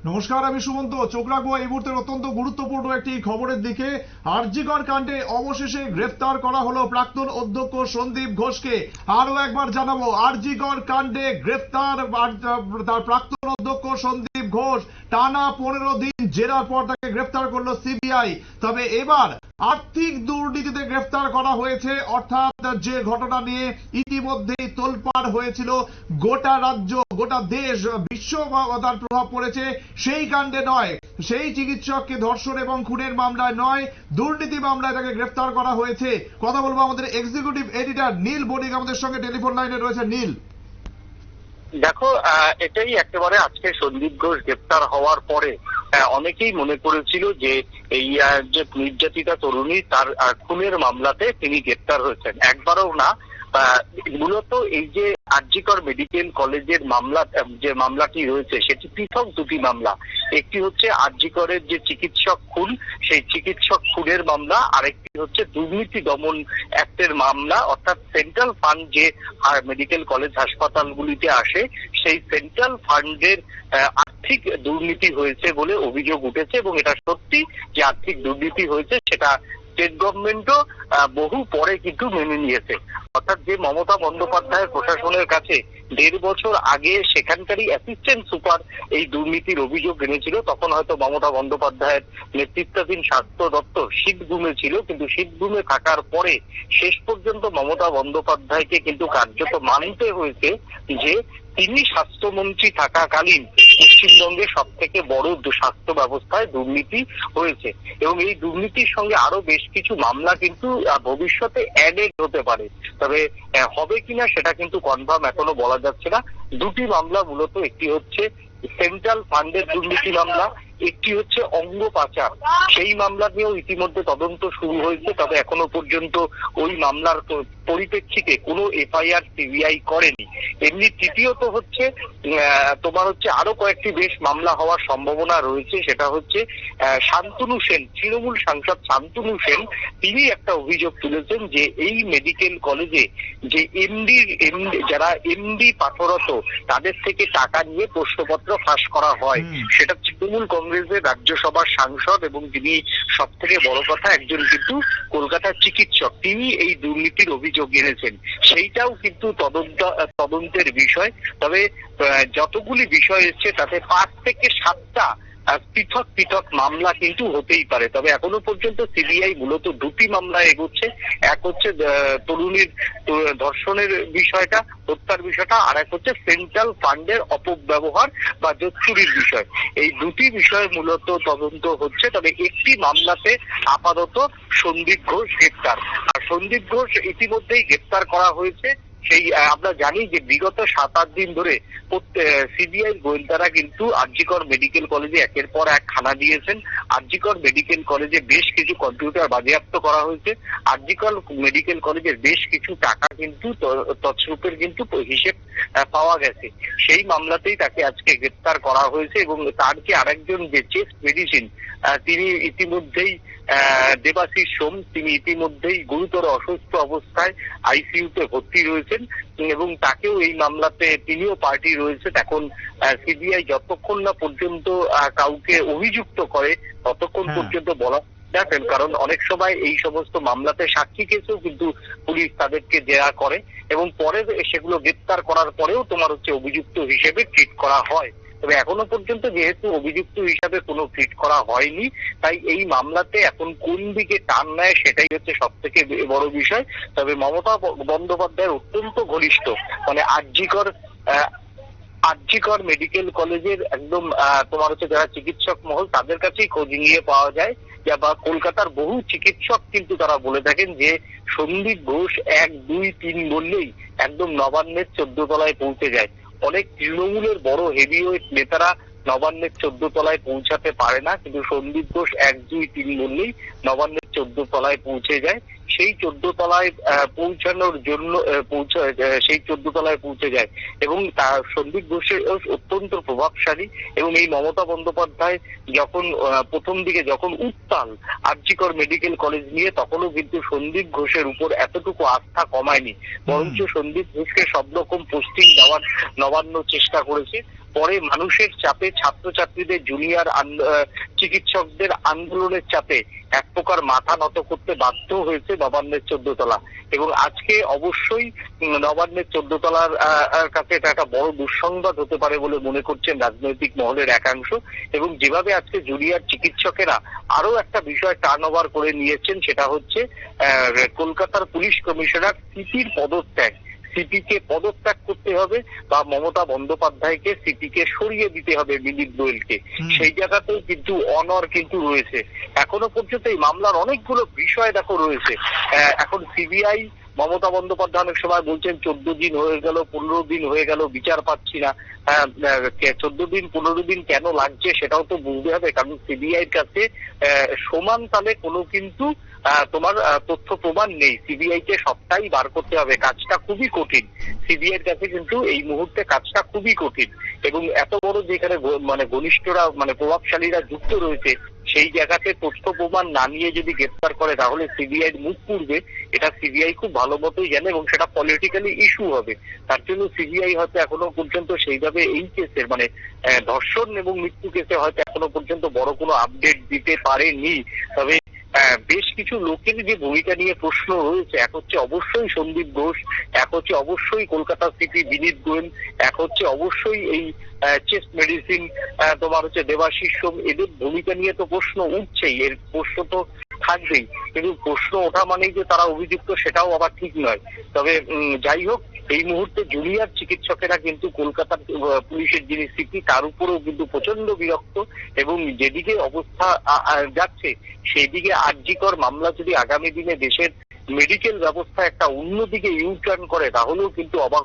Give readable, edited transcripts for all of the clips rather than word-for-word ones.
নমস্কার, আমি সুমন্ত। চোখ রাখবো এই মুহূর্তের অত্যন্ত গুরুত্বপূর্ণ একটি খবরের দিকে। আরজিকর কাণ্ডে অবশেষে গ্রেফতার করা হলো প্রাক্তন অধ্যক্ষ সন্দীপ ঘোষকে। আরো একবার জানাবো, আরজিকর কাণ্ডে গ্রেফতার তার প্রাক্তন অধ্যক্ষ সন্দীপ ঘোষ। টানা 15 দিন জেরার পর তাকে গ্রেফতার করলো সিবিআই। তবে এবার আর্থিক দুর্নীতিতে গ্রেফতার করা হয়েছে, অর্থাৎ যে ঘটনা নিয়ে ইতিমধ্যেই তোলপাড় হয়েছিল গোটা রাজ্য, গোটা দেশ, বিশ্ব তার প্রভাব পড়েছে, সেই কাণ্ডে নয়, সেই চিকিৎসককে ধর্ষণ এবং খুনের মামলায় নয়, দুর্নীতি মামলায় তাকে গ্রেফতার করা হয়েছে। কথা বলবো আমাদের এক্সিকিউটিভ এডিটর নীল বণিক আমাদের সঙ্গে টেলিফোন লাইনে রয়েছে। নীল, দেখো, এটাই একেবারে আজকে সন্দীপ ঘোষ গ্রেপ্তার হওয়ার পরে অনেকেই মনে করেছিল যে এই যে নির্যাতিতা তরুণী তার খুনের মামলাতে তিনি গ্রেপ্তার হয়েছেন। একবারও না। মূলত এই যে আরজিকর মেডিকেল কলেজের মামলা, যে মামলাটি রয়েছে সেটি পৃথক দুটি মামলা। একটি হচ্ছে আরজিকরের যে চিকিৎসক খুন, সেই চিকিৎসক খুনের মামলা, আরেকটি হচ্ছে দুর্নীতি দমন অ্যাক্টের মামলা। অর্থাৎ সেন্ট্রাল ফান্ড যে মেডিকেল কলেজ হাসপাতালগুলিতে আসে, সেই সেন্ট্রাল ফান্ডের আর্থিক দুর্নীতি হয়েছে বলে অভিযোগ উঠেছে, এবং এটা সত্যি যে আর্থিক দুর্নীতি হয়েছে সেটা স্টেট গভর্নমেন্টও বহু পরে কিন্তু মেনে নিয়েছে। অর্থাৎ যে মমতা বন্দ্যোপাধ্যায়ের প্রশাসনের কাছে 1.5 বছর আগে সেখানকারই অ্যাসিস্ট্যান্ট সুপার এই দুর্নীতির অভিযোগ এনেছিল, তখন হয়তো মমতা বন্দ্যোপাধ্যায়ের নেতৃত্বাধীন স্বাস্থ্য দপ্তর শীতঘুমে ছিল, কিন্তু শীতঘুমে থাকার পরে শেষ পর্যন্ত মমতা বন্দ্যোপাধ্যায়কে কিন্তু কার্যত মানতে হয়েছে যে তিনি স্বাস্থ্যমন্ত্রী থাকাকালীন পশ্চিমবঙ্গে সব থেকে বড় স্বাস্থ্য ব্যবস্থায় দুর্নীতি হয়েছে, এবং এই দুর্নীতির সঙ্গে আরো বেশ কিছু মামলা কিন্তু ভবিষ্যতে অ্যাডেড হতে পারে। তবে হবে কিনা সেটা কিন্তু কনফার্ম এখনো বলা যাচ্ছে না। দুটি মামলা মূলত, একটি হচ্ছে সেন্ট্রাল ফান্ডের দুর্নীতি মামলা, একটি হচ্ছে অঙ্গ পাচার। সেই মামলা নিয়েও ইতিমধ্যে তদন্ত শুরু হয়েছে, তবে এখনো পর্যন্ত ওই মামলার পরিপ্রেক্ষিতে কোনো এফআইআর সিবিআই করেনি। এমনি তৃতীয়ত হচ্ছে তোমার হচ্ছে আরো কয়েকটি বেশ মামলা হওয়ার সম্ভাবনা রয়েছে। সেটা হচ্ছে শান্তনু সেন, তৃণমূল সাংসদ শান্তনু সেন, তিনি একটা অভিযোগ তুলেছেন যে এই মেডিকেল কলেজে যে যারা এমডি পাঠরত তাদের থেকে টাকা নিয়ে প্রশ্নপত্র ফাঁস করা হয়। সেটা তৃণমূল কংগ্রেসের রাজ্যসভার সাংসদ, এবং তিনি সব থেকে বড় কথা একজন কিন্তু কলকাতার চিকিৎসক, তিনি এই দুর্নীতির অভিযোগ এনেছেন। সেইটাও কিন্তু তদন্তের বিষয়। তবে যতগুলি বিষয় এসছে তাতে 5 থেকে 7টা পৃথক পৃথক মামলা কিন্তু হতেই পারে। তবে এখনো পর্যন্ত সিবিআই মূলত দুটি মামলা এগোচ্ছে। এক হচ্ছে তরুণীর ধর্ষণের বিষয়টা, হত্যার বিষয়টা, আর এক হচ্ছে সেন্ট্রাল ফান্ডের অপব্যবহার বা চুরির বিষয়। এই দুটি বিষয় মূলত তদন্ত হচ্ছে। তবে একটি মামলাতে আপাতত সন্দীপ ঘোষ গ্রেপ্তার, আর সন্দীপ ঘোষ ইতিমধ্যেই গ্রেপ্তার করা হয়েছে। সেই আমরা জানি যে বিগত 7-8 দিন ধরে সিবিআই গোয়েন্দারা কিন্তু আরজিকর মেডিকেল কলেজে একের পর এক খানা দিয়েছেন। আরজিকর মেডিকেল কলেজে বেশ কিছু কম্পিউটার বাজেয়াপ্ত করা হয়েছে। আরজিকর মেডিকেল কলেজের বেশ কিছু টাকা কিন্তু তছরূপের কিন্তু হিসেব পাওয়া গেছে। সেই মামলাতেই তাকে আজকে গ্রেপ্তার করা হয়েছে, এবং তার যে আরেকজন যে চেস্ট মেডিসিন, তিনি ইতিমধ্যেই দেবাশিস সোম, তিনি ইতিমধ্যেই গুরুতর অসুস্থ অবস্থায় আইসিইউতে ভর্তি রয়েছেন, এবং তাকেও এই মামলাতে তিনিও পার্টি রয়েছে। এখন সিবিআই যতক্ষণ না পর্যন্ত কাউকে অভিযুক্ত করে ততক্ষণ পর্যন্ত বলা দেখেন, কারণ অনেক সময় এই সমস্ত মামলাতে সাক্ষী কেসেও কিন্তু পুলিশ তাদেরকে জেরা করে, এবং পরে সেগুলো গ্রেপ্তার করার পরেও তোমার হচ্ছে অভিযুক্ত হিসেবে ট্রিট করা হয়। তবে এখনো পর্যন্ত যেহেতু অভিযুক্ত হিসাবে কোনো ট্রিট করা হয়নি, তাই এই মামলাতে এখন কোন দিকে টান নেয় সেটাই হচ্ছে সব থেকে বড় বিষয়। তবে মমতা বন্দ্যোপাধ্যায়ের অত্যন্ত ঘনিষ্ঠ, মানে আরজিকর মেডিকেল কলেজের একদম তোমার হচ্ছে যারা চিকিৎসক মহল, তাদের কাছেই খোঁজ নিয়ে পাওয়া যায়, বা কলকাতার বহু চিকিৎসক কিন্তু তারা বলে থাকেন যে সন্দীপ ঘোষ 1, 2, 3 বললেই একদম নবান্নের 14 তলায় পৌঁছে যায়। অনেক তৃণমূলের বড় হেভিওয়েট নেতারা নবান্নের 14 তলায় পৌঁছাতে পারে না, কিন্তু সন্দীপ ঘোষ 1, 2, 3 বললেই নবান্নের 14 তলায় পৌঁছে যায়। সেই 14 তলায় পৌঁছানোর জন্য সেই 14 তলায় পৌঁছে যায়, এবং তার সন্দীপ ঘোষের অত্যন্ত প্রভাবশালী। এবং এই মমতা বন্দ্যোপাধ্যায় যখন প্রথম দিকে যখন উত্তাল আরজিকর মেডিকেল কলেজ নিয়ে, তখনও কিন্তু সন্দীপ ঘোষের উপর এতটুকু আস্থা কমায়নি, বরঞ্চ সন্দীপ ঘোষকে সব রকম পোস্টিং দেওয়ার নবান্ন চেষ্টা করেছে। পরে মানুষের চাপে, ছাত্রছাত্রীদের জুনিয়র চিকিৎসকদের আন্দোলনের চাপে এক প্রকার মাথা নত করতে বাধ্য হয়েছে নবান্নের 14 তলা। এবং আজকে অবশ্যই নবান্নের 14 তলার কাছে এটা একটা বড় দুঃসংবাদ হতে পারে বলে মনে করছেন রাজনৈতিক মহলের একাংশ। এবং যেভাবে আজকে জুনিয়র চিকিৎসকেরা আরো একটা বিষয় টার্ন ওভার করে নিয়েছেন, সেটা হচ্ছে কলকাতার পুলিশ কমিশনার সিপির পদত্যাগ। সিপিকে পদত্যাগ করতে হবে বা মমতা বন্দ্যোপাধ্যায়কে সিপিকে সরিয়ে দিতে হবে, বিনীত গোয়েলকে। সেই জায়গাতেও কিন্তু অনর কিন্তু রয়েছে। এখনো পর্যন্ত এই মামলার অনেকগুলো বিষয় দেখো রয়েছে। এখন সিবিআই, মমতা বন্দ্যোপাধ্যায় অনেক সময় বলছেন 14 দিন হয়ে গেল, 15 দিন হয়ে গেল, বিচার পাচ্ছি না। 14 দিন 15 দিন কেন লাগছে সেটাও তো বুঝতে হবে, কারণ সিবিআই এর কাছে সমান তালে কোনো কিন্তু তোমার তথ্য প্রমাণ নেই। সিবিআই কে সবটাই বার করতে হবে, কাজটা খুবই কঠিন। সিবিআই এর কাছে কিন্তু এই মুহূর্তে কাজটা খুবই কঠিন। এবং এত বড় যেখানে মানে ঘনিষ্ঠরা, মানে প্রভাবশালীরা যুক্ত রয়েছে, সেই জায়গাতে তথ্য প্রমাণ না নিয়ে যদি গ্রেফতার করে তাহলে সিবিআই মুখ পুড়বে। এটা সিবিআই খুব ভালো মতোই জানে এবং সেটা পলিটিক্যালি ইস্যু হবে। তার জন্য সিবিআই হয়তো এখনো পর্যন্ত সেইভাবে এই কেসের মানে ধর্ষণ এবং মৃত্যু কেসে হয়তো এখনো পর্যন্ত বড় কোনো আপডেট দিতে পারেনি। তবে বেশ কিছু লোকের যে ভূমিকা নিয়ে প্রশ্ন রয়েছে, এক হচ্ছে অবশ্যই সন্দীপ ঘোষ, এক হচ্ছে অবশ্যই কলকাতার সিপি বিনীত গোয়েল, এক হচ্ছে অবশ্যই এই চেস্ট মেডিসিন তোমার হচ্ছে দেবাশিস সোম। এদের ভূমিকা নিয়ে তো প্রশ্ন উঠছেই, এর প্রশ্ন তো থাকবেই, কিন্তু প্রশ্ন ওঠা মানেই যে তারা অভিযুক্ত সেটাও আবার ঠিক নয়। তবে যাই হোক, এই মুহূর্তে জুনিয়র চিকিৎসকেরা কিন্তু কলকাতার পুলিশের যিনি সিপি তার উপরেও কিন্তু প্রচন্ড বিরক্ত। এবং যেদিকে অবস্থা যাচ্ছে সেই দিকে আরজিকর মামলা যদি আগামী দিনে দেশের মেডিকেল ব্যবস্থা একটা অন্যদিকে ইউটার্ন করে তাহলেও কিন্তু অবাক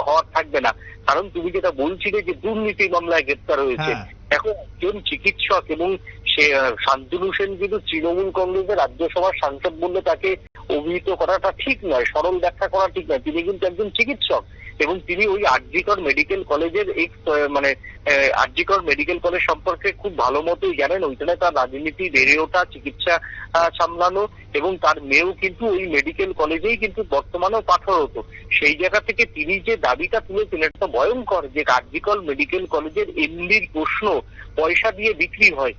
হওয়ার থাকবে না। কারণ তুমি যেটা বলছিলে যে দুর্নীতি মামলায় গ্রেপ্তার হয়েছে, এখন একজন চিকিৎসক এবং সে শান্তনু সেন কিন্তু তৃণমূল কংগ্রেসের রাজ্যসভার সাংসদ বললে তাকে অভিহিত করাটা ঠিক নয়, সরল ব্যাখ্যা করা ঠিক নয়। তিনি কিন্তু একজন চিকিৎসক এবং তিনি ওই আরজিকর মেডিকেল কলেজের মানে আরজিকর মেডিকেল কলেজ সম্পর্কে খুব ভালো মতোই জানেন। ওইখানে তার রাজনীতি বেড়ে ওঠা, চিকিৎসা সামলানো, এবং তার মেয়েও কিন্তু ওই মেডিকেল কলেজেই কিন্তু বর্তমানেও পাঠরত। সেই জায়গা থেকে তিনি যে দাবিটা তুলেছেন এটা ভয়ঙ্কর, যে আরজিকর মেডিকেল কলেজের এমডির প্রশ্ন পয়সা দিয়ে বিক্রি হয়।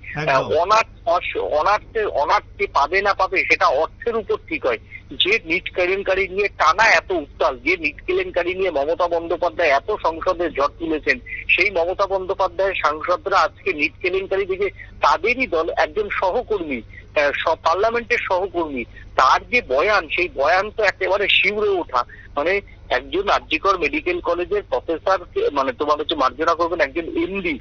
অনার্সে পাবে না পাবে সেটা অর্থের উপর ঠিক হয়। যে নিট কেলেঙ্কারি নিয়ে টানা এত উত্তাল, যে নিট কেলেঙ্কারি নিয়ে মমতা বন্দ্যোপাধ্যায় এত সংসদে ঝড় তুলেছেন, সেই মমতা বন্দ্যোপাধ্যায়ের সাংসদরা আজকে নিট কেলেঙ্কারি থেকে তাদেরই দল একজন সহকর্মী, পার্লামেন্টের সহকর্মী, তার যে বয়ান, সেই বয়ান তো একেবারে শিউরে ওঠা। মানে একজন আরজিকর মেডিকেল কলেজের প্রফেসর, মানে তোমার হচ্ছে মার্জনা করবেন একজন এমডি,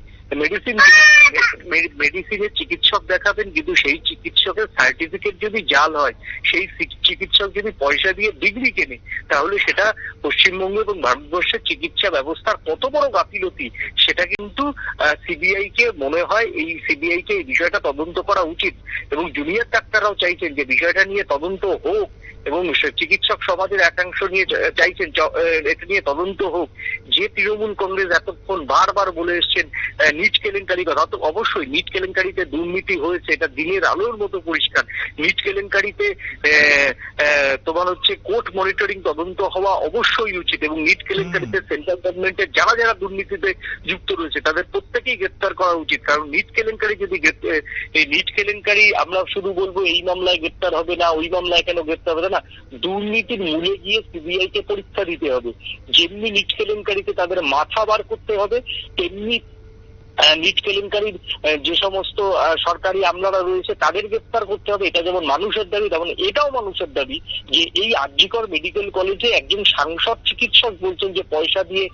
মেডিসিনের চিকিৎসক দেখাবেন, কিন্তু সেই চিকিৎসকের সার্টিফিকেট যদি জাল হয়, সেই চিকিৎসক যদি পয়সা দিয়ে ডিগ্রি কেনে, তাহলে সেটা পশ্চিমবঙ্গ এবং ভারতবর্ষের চিকিৎসা ব্যবস্থার কত বড় গাফিলতি, সেটা কিন্তু সিবিআই কে মনে হয়, এই সিবিআই কে এই বিষয়টা তদন্ত করা উচিত। এবং জুনিয়র ডাক্তাররাও চাইছেন যে বিষয়টা নিয়ে তদন্ত হোক, এবং চিকিৎসক সমাজের একাংশ নিয়ে চাইছেন এটা নিয়ে তদন্ত হোক। যে তৃণমূল কংগ্রেস এতক্ষণ বারবার বলে এসছেন নিট কেলেঙ্কারি কথা, তো অবশ্যই নিট কেলেঙ্কারিতে দুর্নীতি হয়েছে, এটা দিনের আলোর মতো পরিষ্কার। নিট কেলেঙ্কারিতে তোমার হচ্ছে কোর্ট মনিটরিং তদন্ত হওয়া অবশ্যই উচিত, এবং নিট কেলেঙ্কারিতে সেন্ট্রাল গভর্নমেন্টের যারা যারা দুর্নীতিতে যুক্ত রয়েছে তাদের প্রত্যেকেই গ্রেপ্তার করা উচিত। কারণ নিট কেলেঙ্কারি যদি এই নিট কেলেঙ্কারি আমরা শুধু বলবো এই মামলায় গ্রেপ্তার হবে না, ওই মামলায় কেন গ্রেপ্তার হবে না, দুর্নীতির মূলে গিয়ে সিবিআই কে পরীক্ষা দিতে হবে। যেমনি নিট কেলেঙ্কারিতে তাদের মাথা বার করতে হবে, তেমনি নিট কেলেঙ্কারির যে সমস্ত সরকারি আমলারা রয়েছে তাদের গ্রেপ্তার করতে হবে। এটা যেমন মানুষের দাবি, তেমন এটাও মানুষের দাবি যে এই আরজিকর মেডিকেল কলেজে একজন সাংসদ চিকিৎসক বলছেন যে পয়সা দিয়ে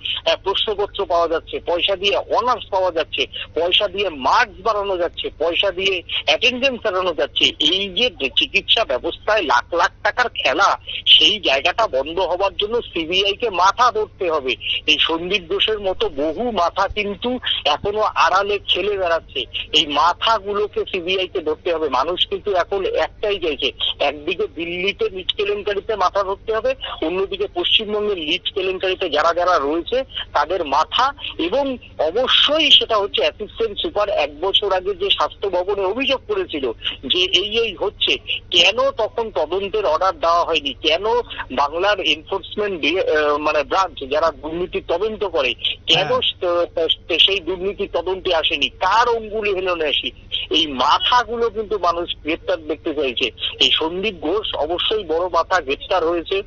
প্রশ্নপত্র পাওয়া যাচ্ছে, পয়সা দিয়ে অনার্স পাওয়া যাচ্ছে, পয়সা দিয়ে মার্কস বাড়ানো যাচ্ছে, পয়সা দিয়ে অ্যাটেন্ডেন্স বাড়ানো যাচ্ছে। এই যে চিকিৎসা ব্যবস্থায় লাখ লাখ টাকার খেলা, সেই জায়গাটা বন্ধ হবার জন্য সিবিআই কে মাথা ধরতে হবে। এই সন্দীপ ঘোষের মতো বহু মাথা কিন্তু এখনো আড়ালে খেলে বেড়াচ্ছে, এই মাথাগুলোকে সিবিআই কে ধরতে হবে। মানুষ কিন্তু এখন একটাই চাইছে, একদিকে দিল্লিতে লিড কেলেঙ্কারিতে মাথা ধরতে হবে, অন্যদিকে পশ্চিমবঙ্গের লিড কেলেঙ্কারিতে যারা যারা রয়েছে তাদের মাথা, এবং অবশ্যই সেটা হচ্ছে অ্যাসিস্ট্যান্ট সুপার 1 বছর আগে যে স্বাস্থ্য ভবনে অভিযোগ করেছিল যে এই হচ্ছে, কেন তখন তদন্তের অর্ডার দেওয়া হয়নি? কেন বাংলার এনফোর্সমেন্ট মানে ব্রাঞ্চ যারা দুর্নীতি তদন্ত করে, কেন সেই দুর্নীতি তদন্তে আসেনি? কার অঙ্গুলি হেলনে আসি? এই মাথাগুলো কিন্তু মানুষ গ্রেপ্তার দেখতে চাইছে। এই সন্দীপ ঘোষ অবশ্যই বড় মাথা, গ্রেপ্তার হয়েছে,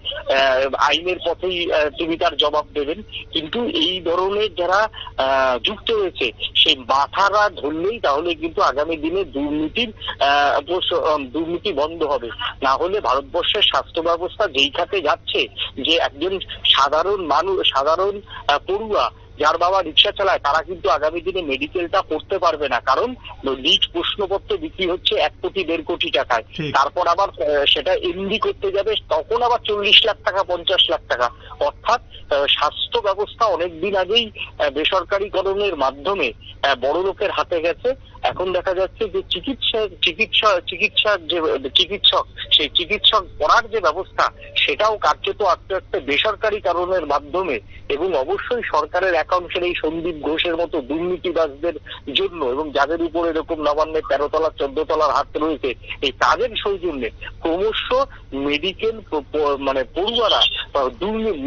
আইনের পথেই তিনি তার জবাব দেবেন, কিন্তু এই ধরনের যারা যুক্ত হয়েছে সেই মাথারা ধরলেই তাহলে কিন্তু আগামী দিনে দুর্নীতি বন্ধ হবে। না হলে ভারতবর্ষের স্বাস্থ্য ব্যবস্থা যেই খাতে যাচ্ছে, যে একজন সাধারণ মানুষ, সাধারণ পড়ুয়া যার বাবা রিক্সা চালায়, তারা কিন্তু আগামী দিনে মেডিকেলটা করতে পারবে না, কারণ লিজ প্রশ্নপত্র বিক্রি হচ্ছে 1 কোটি 1.5 কোটি টাকায়। তারপর আবার সেটা এমডি করতে যাবে, তখন আবার 40 লাখ টাকা 50 লাখ টাকা। অর্থাৎ স্বাস্থ্য ব্যবস্থা অনেকদিন আগেই বেসরকারীকরণের মাধ্যমে বড় লোকের হাতে গেছে। এখন দেখা যাচ্ছে যে চিকিৎসক সেই চিকিৎসক করার যে ব্যবস্থা, সেটাও কার্যত আস্তে আস্তে বেসরকারি কারণের মাধ্যমে, এবং অবশ্যই সরকারের একাংশের এই সন্দীপ ঘোষের মতো দুর্নীতিবাজদের জন্য, এবং যাদের উপর এরকম নবান্নের 13 তলা 14 তলার হাত রয়েছে, এই তাদের সৌজন্যে ক্রমশ মেডিকেল মানে পড়ুয়ারা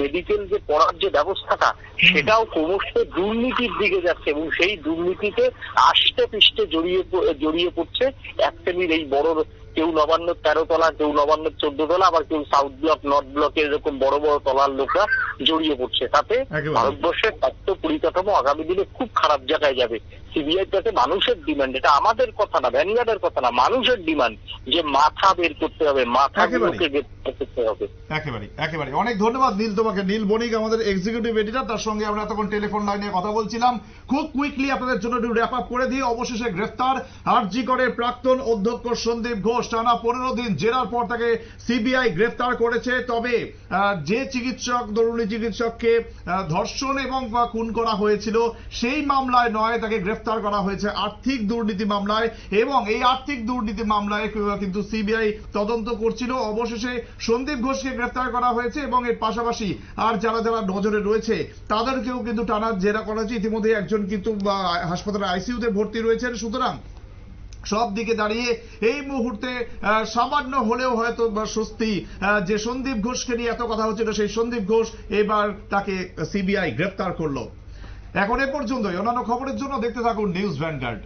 মেডিকেল যে পড়ার যে ব্যবস্থাটা, সেটাও ক্রমশ দুর্নীতির দিকে যাচ্ছে, এবং সেই দুর্নীতিতে আষ্টে পৃষ্ঠে জড়িয়ে পড়ছে এক শ্রেণীর এই বড়, কেউ নবান্নের 13 তলা, কেউ নবান্নের 14 তলা, আবার কেউ সাউথ ব্লক, নর্থ ব্লকে এরকম বড় বড় তলার লোকরা জড়িয়ে পড়ছে। তাতে ভারতবর্ষের স্বাস্থ্য পরিকাঠামো আগামী দিনে খুব খারাপ জায়গায় যাবে। সিবিআই কাছে মানুষের ডিমান্ড, এটা আমাদের কথা না, ভ্যানগার্ডের কথা না, মানুষের ডিমান্ড যে মাথা বের করতে হবে, মাথাগুলোকে গ্রেফতার করতে হবে। একেবারে অনেক ধন্যবাদ নীল তোমাকে। নীল বণিক আমাদের এক্সিকিউটিভ এডিটর, তার সঙ্গে আমরা তখন টেলিফোন লাইনে কথা বলছিলাম। খুব কুইকলি আপনাদের জন্য র্যাপ আপ করে দিয়ে, অবশেষে গ্রেফতার আরজি করের প্রাক্তন অধ্যক্ষ সন্দীপ ঘোষ। টানা 15 দিন জেরার পর তাকে সিবিআই গ্রেফতার করেছে। তবে যে তরুণী চিকিৎসককে ধর্ষণ এবং খুন করা হয়েছিল, সেই মামলায় নয়, তাকে গ্রেফতার করা হয়েছে আর্থিক দুর্নীতি মামলায়, এবং এই আর্থিক দুর্নীতি মামলায় কিন্তু সিবিআই তদন্ত করছিল। অবশেষে সন্দীপ ঘোষকে গ্রেফতার করা হয়েছে, এবং এর পাশাপাশি আর যারা যারা নজরে রয়েছে তাদেরকেও কিন্তু টানা জেরা করা হয়েছে। ইতিমধ্যে একজন কিন্তু হাসপাতালে আইসিইউতে ভর্তি রয়েছেন। সুতরাং সব দিকে দাঁড়িয়ে এই মুহূর্তে সামান্য হলেও হয়তো স্বস্তি, যে সন্দীপ ঘোষকে নিয়ে এত কথা হচ্ছিল, সেই সন্দীপ ঘোষ এবার তাকে সিবিআই গ্রেফতার করলো। এখন এ পর্যন্তই। অন্যান্য খবরের জন্য দেখতে থাকুন নিউজ ভ্যানগার্ড।